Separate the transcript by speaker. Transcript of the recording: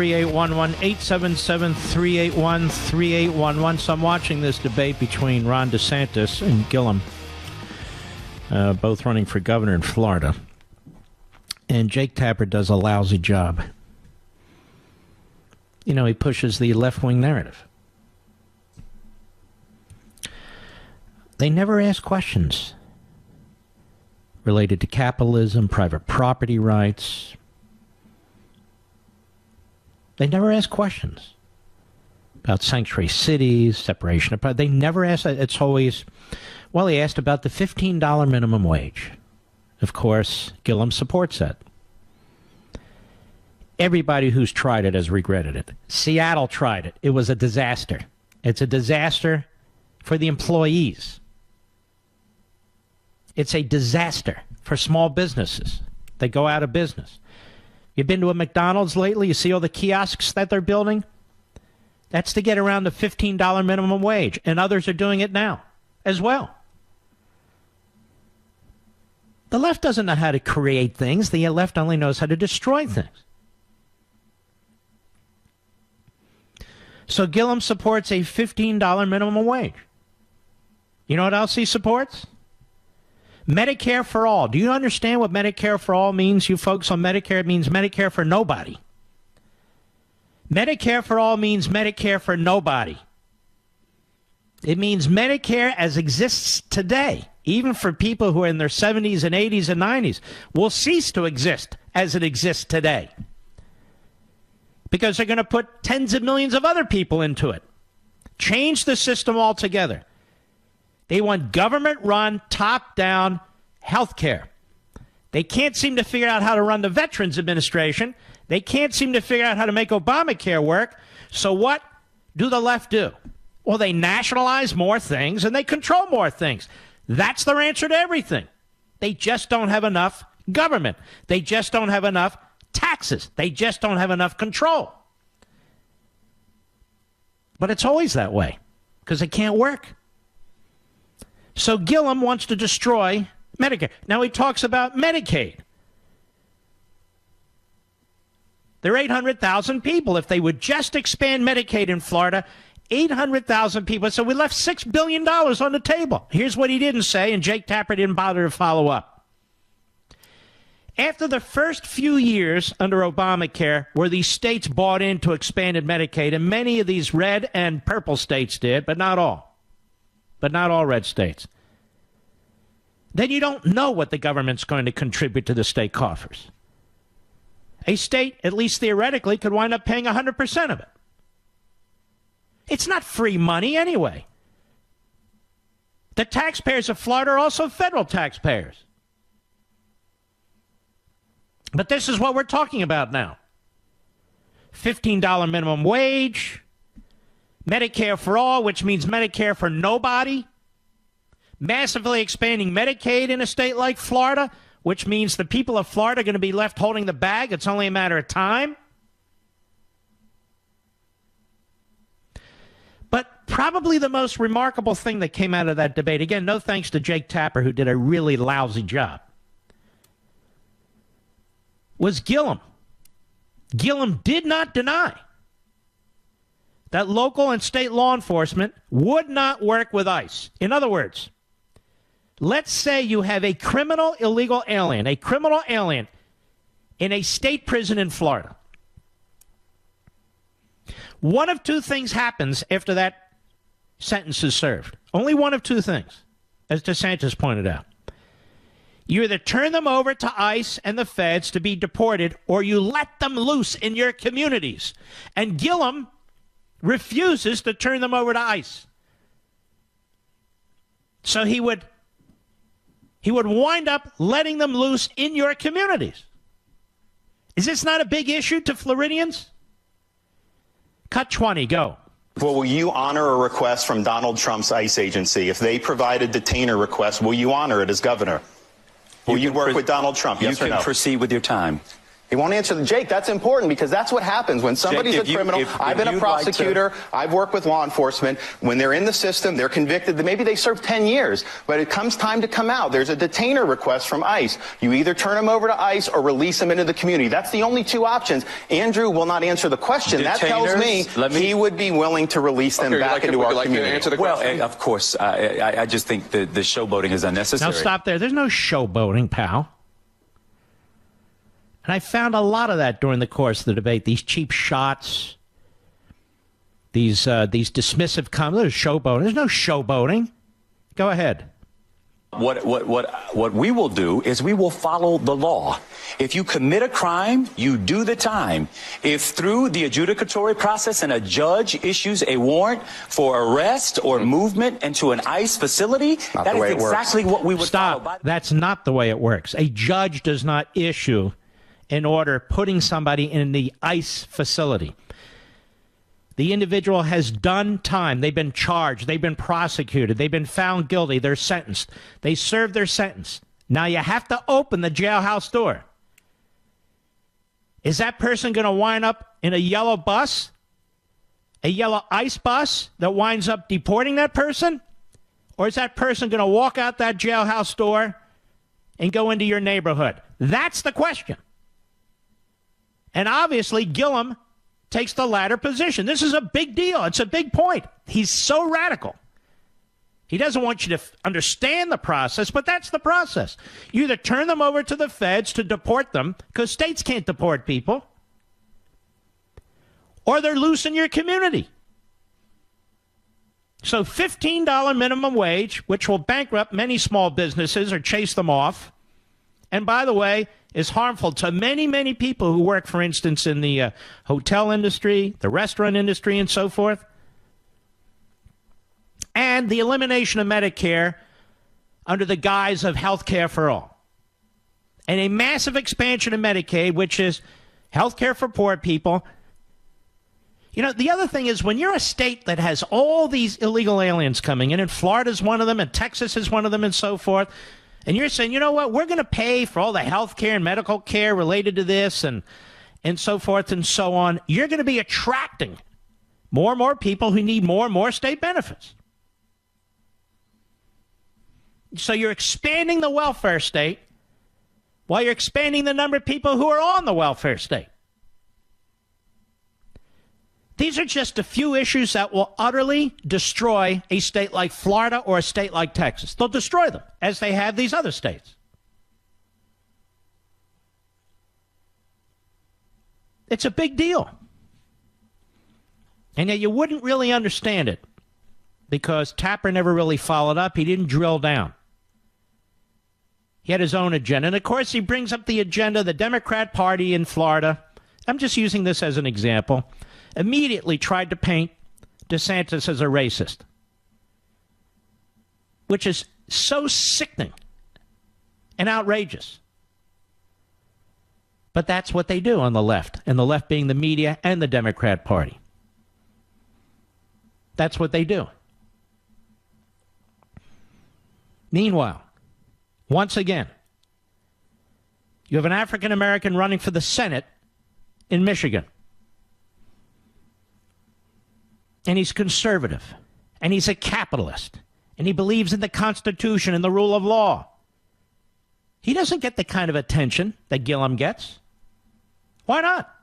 Speaker 1: 877-3811, 877-381-3811. So I'm watching this debate between Ron Desantis and Gillum, both running for governor in Florida. And Jake Tapper does a lousy job. You know, he pushes the left-wing narrative. They never ask questions related to capitalism, private property rights. They never ask questions about sanctuary cities, separation of... They never ask... It's always... Well, he asked about the $15 minimum wage. Of course, Gillum supports that. Everybody who's tried it has regretted it. Seattle tried it. It was a disaster. It's a disaster for the employees. It's a disaster for small businesses. They go out of business. You've been to a McDonald's lately? You see all the kiosks that they're building? That's to get around the $15 minimum wage. And others are doing it now as well. The left doesn't know how to create things. The left only knows how to destroy things. So Gillum supports a $15 minimum wage. You know what else he supports? Medicare for all. Do you understand what Medicare for all means? You folks on Medicare, it means Medicare for nobody. Medicare for all means Medicare for nobody. It means Medicare as exists today, even for people who are in their 70s and 80s and 90s, will cease to exist as it exists today. Because they're going to put tens of millions of other people into it. Change the system altogether. They want government-run, top-down health care. They can't seem to figure out how to run the Veterans Administration. They can't seem to figure out how to make Obamacare work. So what do the left do? Well, they nationalize more things and they control more things. That's their answer to everything. They just don't have enough government. They just don't have enough taxes. They just don't have enough control. But it's always that way because it can't work. So Gillum wants to destroy Medicare. Now he talks about Medicaid. There are 800,000 people. If they would just expand Medicaid in Florida, 800,000 people. So we left $6 billion on the table. Here's what he didn't say, and Jake Tapper didn't bother to follow up. After the first few years under Obamacare, where these states bought into expanded Medicaid, and many of these red and purple states did, but not all. But not all red states. Then you don't know what the government's going to contribute to the state coffers. A state, at least theoretically, could wind up paying 100% of it. It's not free money anyway. The taxpayers of Florida are also federal taxpayers. But this is what we're talking about now. $15 minimum wage, Medicare for all, which means Medicare for nobody, massively expanding Medicaid in a state like Florida, which means the people of Florida are going to be left holding the bag. It's only a matter of time. But probably the most remarkable thing that came out of that debate, again, no thanks to Jake Tapper, who did a really lousy job, was Gillum. Gillum did not deny that local and state law enforcement would not work with ICE. In other words, let's say you have a criminal illegal alien, in a state prison in Florida. One of two things happens after that sentence is served. Only one of two things, as DeSantis pointed out. You either turn them over to ICE and the feds to be deported, or you let them loose in your communities. And Gillum refuses to turn them over to ICE. So he would wind up letting them loose in your communities. Is this not a big issue to Floridians? Cut 20, go.
Speaker 2: Well, will you honor a request from Donald Trump's ICE agency? If they provide a detainer request, will you honor it as governor? Will you work with Donald Trump, yes or no?
Speaker 3: You can proceed with your time.
Speaker 2: He won't answer. Jake, that's important because that's what happens when somebody's a criminal. I've been a prosecutor. I've worked with law enforcement. When they're in the system, they're convicted. Maybe they serve 10 years, but it comes time to come out. There's a detainer request from ICE. You either turn them over to ICE or release them into the community. That's the only two options. Andrew will not answer the question. That tells me he would be willing to release them back into our community.
Speaker 3: Well, of course, I just think the showboating is unnecessary.
Speaker 1: Now stop there. There's no showboating, pal. And I found a lot of that during the course of the debate. These cheap shots, these dismissive comments. There's showboating. There's no showboating. Go ahead.
Speaker 3: What we will do is we will follow the law. If you commit a crime, you do the time. If through the adjudicatory process and a judge issues a warrant for arrest or movement into an ICE facility, that is exactly what we would follow.
Speaker 1: Stop. That's not the way it works. A judge does not issue an order putting somebody in the ICE facility. The individual has done time. They've been charged. They've been prosecuted. They've been found guilty. They're sentenced. They served their sentence. Now you have to open the jailhouse door. Is that person going to wind up in a yellow bus? A yellow ICE bus that winds up deporting that person? Or is that person going to walk out that jailhouse door and go into your neighborhood? That's the question. And obviously, Gillum takes the latter position. This is a big deal. It's a big point. He's so radical. He doesn't want you to understand the process, but that's the process. You either turn them over to the feds to deport them, because states can't deport people, or they're loose in your community. So $15 minimum wage, which will bankrupt many small businesses or chase them off, and by the way, is harmful to many, many people who work, for instance, in the hotel industry, the restaurant industry, and so forth. And the elimination of Medicare under the guise of health care for all. And a massive expansion of Medicaid, which is health care for poor people. You know, the other thing is when you're a state that has all these illegal aliens coming in, and Florida's one of them, and Texas is one of them, and so forth, and you're saying, you know what, we're going to pay for all the health care and medical care related to this and so forth and so on. You're going to be attracting more and more people who need more and more state benefits. So you're expanding the welfare state while you're expanding the number of people who are on the welfare state. These are just a few issues that will utterly destroy a state like Florida or a state like Texas. They'll destroy them, as they have these other states. It's a big deal. And yet you wouldn't really understand it because Tapper never really followed up. He didn't drill down. He had his own agenda. And, of course, he brings up the agenda. The Democrat Party in Florida, I'm just using this as an example, immediately tried to paint Desantis as a racist, which is so sickening and outrageous. But that's what they do on the left, and the left being the media and the Democrat Party. That's what they do. Meanwhile, once again, you have an African American running for the Senate in Michigan. And he's conservative, and he's a capitalist, and he believes in the Constitution and the rule of law. He doesn't get the kind of attention that Gillum gets. Why not?